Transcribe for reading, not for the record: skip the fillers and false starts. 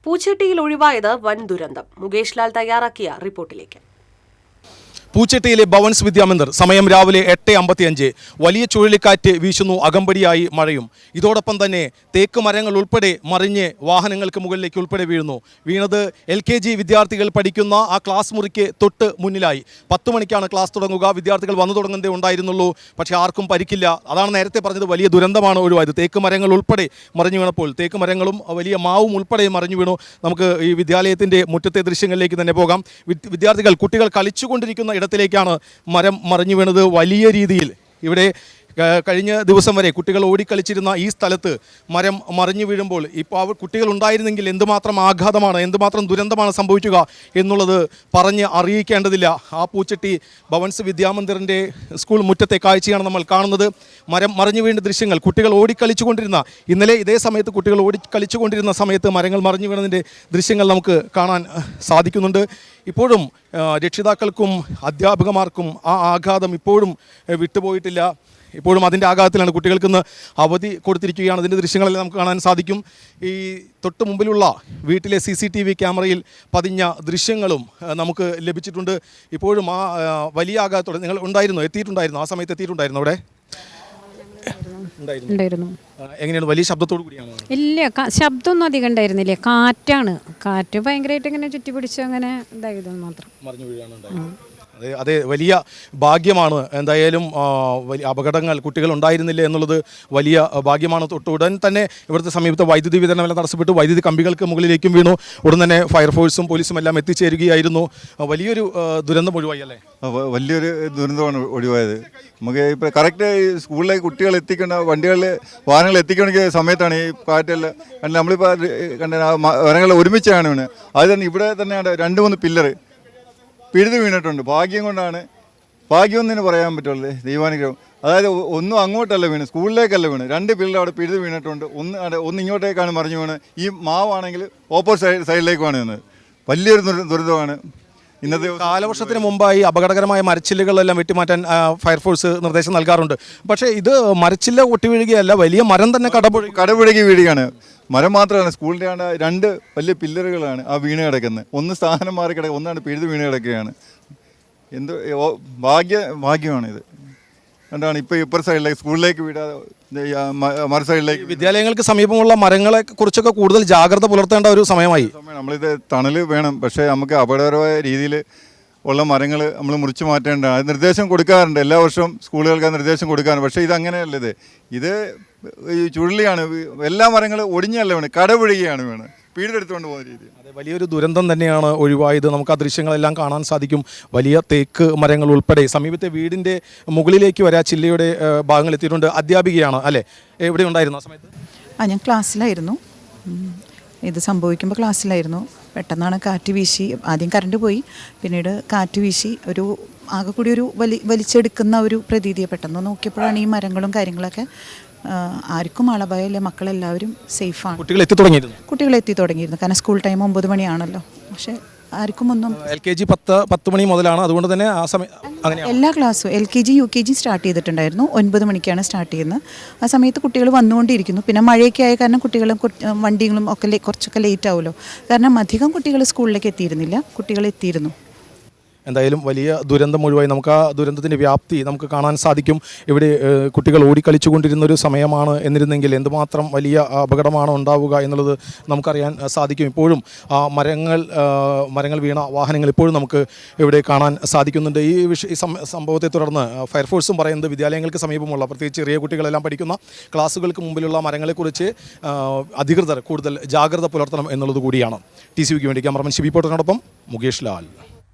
പൂച്ചെട്ടിയിൽ ഒഴിവായത് വൻ ദുരന്തം. മുകേഷ് ലാൽ തയ്യാറാക്കിയ റിപ്പോർട്ടിലേക്ക്. പൂച്ചെട്ടിയിലെ ഭവൻസ് വിദ്യാമന്ദിർ സമയം രാവിലെ 8:55. വലിയ ചുഴലിക്കാറ്റ് വീശുന്നു, അകമ്പടിയായി മഴയും. ഇതോടൊപ്പം തന്നെ തേക്ക് മരങ്ങൾ ഉൾപ്പെടെ മറിഞ്ഞ് വാഹനങ്ങൾക്ക് മുകളിലേക്ക് ഉൾപ്പെടെ വീണത് LKG വിദ്യാർത്ഥികൾ പഠിക്കുന്ന ആ ക്ലാസ് മുറിക്ക് തൊട്ട് മുന്നിലായി. 10 മണിക്കാണ് ക്ലാസ് തുടങ്ങുക. വിദ്യാർത്ഥികൾ വന്നു തുടങ്ങുന്നതേ ഉണ്ടായിരുന്നുള്ളൂ. പക്ഷേ ആർക്കും പരിക്കില്ല. അതാണ് നേരത്തെ പറഞ്ഞത്, വലിയ ദുരന്തമാണ് ഒഴിവായത്. തേക്ക് മരങ്ങൾ ഉൾപ്പെടെ മറിഞ്ഞു വീണപ്പോൾ തേക്ക് മരങ്ങളും വലിയ മാവും ഉൾപ്പെടെ മറിഞ്ഞു വീണു. നമുക്ക് ഈ വിദ്യാലയത്തിൻ്റെ മുറ്റത്തെ ദൃശ്യങ്ങളിലേക്ക് തന്നെ പോകാം. കുട്ടികൾ കളിച്ചുകൊണ്ടിരിക്കുന്ന ഇടത്തിലേക്കാണ് മരം മറിഞ്ഞു വീണത്. വലിയ രീതിയിൽ ഇവിടെ കഴിഞ്ഞ ദിവസം വരെ കുട്ടികൾ ഓടിക്കളിച്ചിരുന്ന ഈ സ്ഥലത്ത് മരം മറിഞ്ഞു വീഴുമ്പോൾ ഇപ്പോൾ കുട്ടികൾ ഉണ്ടായിരുന്നെങ്കിൽ എന്തുമാത്രം ആഘാതമാണ്, എന്തുമാത്രം ദുരന്തമാണ് സംഭവിക്കുക എന്നുള്ളത് പറഞ്ഞ് അറിയിക്കേണ്ടതില്ല. ആ പൂച്ചെട്ടി ഭവൻസ് വിദ്യാമന്ദിറിൻ്റെ സ്കൂൾ മുറ്റത്തെ കാഴ്ചയാണ് നമ്മൾ കാണുന്നത്. മരം മറിഞ്ഞു വീണ്ട ദൃശ്യങ്ങൾ, കുട്ടികൾ ഓടിക്കളിച്ചുകൊണ്ടിരുന്ന, ഇന്നലെ ഇതേ സമയത്ത് കുട്ടികൾ ഓടിക്കളിച്ചുകൊണ്ടിരുന്ന സമയത്ത് മരങ്ങൾ മറിഞ്ഞു വീണതിൻ്റെ ദൃശ്യങ്ങൾ നമുക്ക് കാണാൻ സാധിക്കുന്നുണ്ട്. ഇപ്പോഴും രക്ഷിതാക്കൾക്കും അധ്യാപകന്മാർക്കും ആ ആഘാതം ഇപ്പോഴും വിട്ടുപോയിട്ടില്ല. ഇപ്പോഴും അതിൻ്റെ ആഘാതത്തിലാണ്. കുട്ടികൾക്കിന്ന് അവധി കൊടുത്തിരിക്കുകയാണ്. അതിൻ്റെ ദൃശ്യങ്ങളെല്ലാം നമുക്ക് കാണാൻ സാധിക്കും. ഈ തൊട്ട് മുമ്പിലുള്ള വീട്ടിലെ CCTV ക്യാമറയിൽ പതിഞ്ഞ ദൃശ്യങ്ങളും നമുക്ക് ലഭിച്ചിട്ടുണ്ട്. ഇപ്പോഴും ആ വലിയ ആഘാതത്തോടെ നിങ്ങൾ എത്തിയിട്ടുണ്ടായിരുന്നു ആ സമയത്ത് എത്തിയിട്ടുണ്ടായിരുന്നു അവിടെ? ഉണ്ടായിരുന്നു. എങ്ങനെയാണ്? വലിയ ശബ്ദത്തോടു കൂടിയാണ്? ഇല്ല, ശബ്ദമൊന്നും അധികം ഉണ്ടായിരുന്നില്ല. കാറ്റ് ഭയങ്കരമായിട്ട് ഇങ്ങനെ ചുറ്റിപ്പിടിച്ച് അങ്ങനെ ഇതായതെന്ന് മാത്രം. മറിഞ്ഞു വീഴാണ്. അതെ, വലിയ ഭാഗ്യമാണ്. എന്തായാലും വലിയ അപകടങ്ങൾ കുട്ടികൾ ഉണ്ടായിരുന്നില്ല എന്നുള്ളത് വലിയ ഭാഗ്യമാണ്. തൊട്ടുടൻ തന്നെ ഇവിടുത്തെ സമീപത്തെ വൈദ്യുതി വിതരണമെല്ലാം തടസ്സപ്പെട്ടു. വൈദ്യുതി കമ്പികൾക്ക് മുകളിലേക്കും വീണു. ഉടൻ തന്നെ ഫയർഫോഴ്സും പോലീസും എല്ലാം എത്തിച്ചേരുകയായിരുന്നു. വലിയൊരു ദുരന്തം ഒഴിവായി അല്ലേ? വലിയൊരു ദുരന്തമാണ് ഒഴിവായത്. നമുക്ക് ഇപ്പോൾ കറക്റ്റ് സ്കൂളിലേക്ക് കുട്ടികൾ എത്തിക്കേണ്ട വാഹനങ്ങൾ എത്തിക്കണമെങ്കിൽ സമയത്താണ് ഈ കാറ്റെല്ലാം നമ്മളിപ്പോൾ കണ്ട മരങ്ങൾ ഒരുമിച്ചാണ് വീണ്. അത് തന്നെ ഇവിടെ തന്നെയാണ് 2-3 പില്ലർ പിഴുത് വീണിട്ടുണ്ട്. ഭാഗ്യം എന്ന് തന്നെ പറയാൻ പറ്റുള്ളൂ, ദൈവാനുഗ്രഹം. അതായത് ഒന്നും അങ്ങോട്ടല്ല വീണ്, സ്കൂളിലേക്കല്ല വീണ്. 2 പില്ലർ അവിടെ പിഴുത് വീണിട്ടുണ്ട്. ഒന്ന് ഇങ്ങോട്ടേക്കാണ് മറിഞ്ഞു വീണ്. ഈ മാവാണെങ്കിൽ ഓപ്പോസിറ്റ് സൈഡിലേക്കാണ് വീണത്. വലിയൊരു ദുരിതമാണ്. ഇന്നത്തെ കാലവർഷത്തിന് മുമ്പായി അപകടകരമായ മരച്ചില്ലുകളെല്ലാം വെട്ടിമാറ്റാൻ ഫയർഫോഴ്സ് നിർദ്ദേശം നൽകാറുണ്ട്. പക്ഷേ ഇത് മരച്ചില്ല ഒട്ടി വീഴുകയല്ല, വലിയ മരം തന്നെ കടപുഴകി വീഴുകയാണ്. മരം മാത്രമാണ്, സ്കൂളിൻ്റെ 2 വലിയ പില്ലറുകളാണ് ആ വീണ് കിടക്കുന്നത്. ഒന്ന് സ്ഥാനം മാറി കിടക്കുക, ഒന്നാണ് പിഴുത് വീണ് കിടക്കുകയാണ്. ഭാഗ്യമാണിത്. അതുകൊണ്ടാണ് ഇപ്പോൾ ഇപ്പർ സൈഡിലേക്ക് സ്കൂളിലേക്ക് വീടാതെ മറ സൈഡിലേക്ക്. വിദ്യാലയങ്ങൾക്ക് സമീപമുള്ള മരങ്ങളെ കുറിച്ചൊക്കെ കൂടുതൽ ജാഗ്രത പുലർത്തേണ്ട ഒരു സമയമായി. നമ്മളിത് തണൽ വേണം, പക്ഷേ നമുക്ക് അപകടകരമായ രീതിയിൽ ഉള്ള മരങ്ങൾ നമ്മൾ മുറിച്ച് മാറ്റേണ്ട അത് നിർദ്ദേശം കൊടുക്കാറുണ്ട്. എല്ലാ വർഷവും സ്കൂളുകൾക്ക് നിർദ്ദേശം കൊടുക്കാറുണ്ട്. പക്ഷേ ഇതങ്ങനെയല്ല. ഇത് ഈ ചുഴലിയാണ്. എല്ലാ മരങ്ങളും ഒടിഞ്ഞല്ല വീണ്, കടപുഴകിയാണ് വീണ്, പീടിയെടുത്തുകൊണ്ട് പോകുന്ന രീതി. അതെ, വലിയൊരു ദുരന്തം തന്നെയാണ് ഒഴിവായത്. നമുക്ക് ആ ദൃശ്യങ്ങളെല്ലാം കാണാൻ സാധിക്കും. വലിയ തേക്ക് മരങ്ങൾ ഉൾപ്പെടെ സമീപത്തെ വീടിൻ്റെ മുകളിലേക്ക് വരെ ചില്ലയുടെ ഭാഗങ്ങൾ എത്തിയിട്ടുണ്ട്. അധ്യാപികയാണ് അല്ലേ? എവിടെ ഉണ്ടായിരുന്നു ആ സമയത്ത്? ഞാൻ ക്ലാസ്സിലായിരുന്നു. ഇത് സംഭവിക്കുമ്പോൾ ക്ലാസ്സിലായിരുന്നു. പെട്ടെന്നാണ് കാറ്റ് വീശി. ആദ്യം കറണ്ട് പോയി, പിന്നീട് കാറ്റ് വീശി ആകെ കൂടി ഒരു വലിച്ചെടുക്കുന്ന ഒരു പ്രതീതിയെ. പെട്ടെന്ന് നോക്കിയപ്പോഴാണ് ഈ മരങ്ങളും കാര്യങ്ങളൊക്കെ. ആർക്കും ആളപായമില്ല, മക്കളെല്ലാവരും സേഫാണ്. കുട്ടികൾ എത്തി തുടങ്ങിയിരുന്നു. കാരണം സ്കൂൾ ടൈം 9 മണിയാണല്ലോ. പക്ഷേ ആർക്കും ഒന്നും. LKG 10 മണി മുതലാണ്. അതുകൊണ്ട് തന്നെ ആ സമയം എല്ലാ ക്ലാസ്സും LKG UKG സ്റ്റാർട്ട് ചെയ്തിട്ടുണ്ടായിരുന്നു. 9 മണിക്കാണ് സ്റ്റാർട്ട് ചെയ്യുന്നത്. ആ സമയത്ത് കുട്ടികൾ വന്നുകൊണ്ടിരിക്കുന്നു. പിന്നെ മഴയൊക്കെ ആയ കാരണം കുട്ടികളും വണ്ടികളും ഒക്കെ കുറച്ചൊക്കെ ലേറ്റ് ആവുമല്ലോ. കാരണം അധികം കുട്ടികൾ സ്കൂളിലേക്ക് എത്തിയിരുന്നില്ല, കുട്ടികൾ എത്തിയിരുന്നു. എന്തായാലും വലിയ ദുരന്തം ഒഴിവായി. നമുക്ക് ആ ദുരന്തത്തിൻ്റെ വ്യാപ്തി നമുക്ക് കാണാൻ സാധിക്കും. ഇവിടെ കുട്ടികൾ ഓടിക്കളിച്ചുകൊണ്ടിരുന്നൊരു സമയമാണ്. എന്നിരുന്നെങ്കിൽ എന്തുമാത്രം വലിയ അപകടമാണ് ഉണ്ടാവുക എന്നുള്ളത് നമുക്കറിയാൻ സാധിക്കും. ഇപ്പോഴും മരങ്ങൾ വീണ വാഹനങ്ങൾ ഇപ്പോഴും നമുക്ക് ഇവിടെ കാണാൻ സാധിക്കുന്നുണ്ട്. ഈ സംഭവത്തെ തുടർന്ന് ഫയർഫോഴ്സും പറയുന്നത് വിദ്യാലയങ്ങൾക്ക് സമീപമുള്ള പ്രത്യേകിച്ച് ചെറിയ കുട്ടികളെല്ലാം പഠിക്കുന്ന ക്ലാസ്സുകൾക്ക് മുമ്പിലുള്ള മരങ്ങളെക്കുറിച്ച് അധികൃതർ കൂടുതൽ ജാഗ്രത പുലർത്തണം എന്നുള്ളത് കൂടിയാണ്. TCVക്ക് വേണ്ടി ക്യാമറമാൻ ഷിബി പോട്ടറിനോടൊപ്പം മുകേഷ് ലാൽ.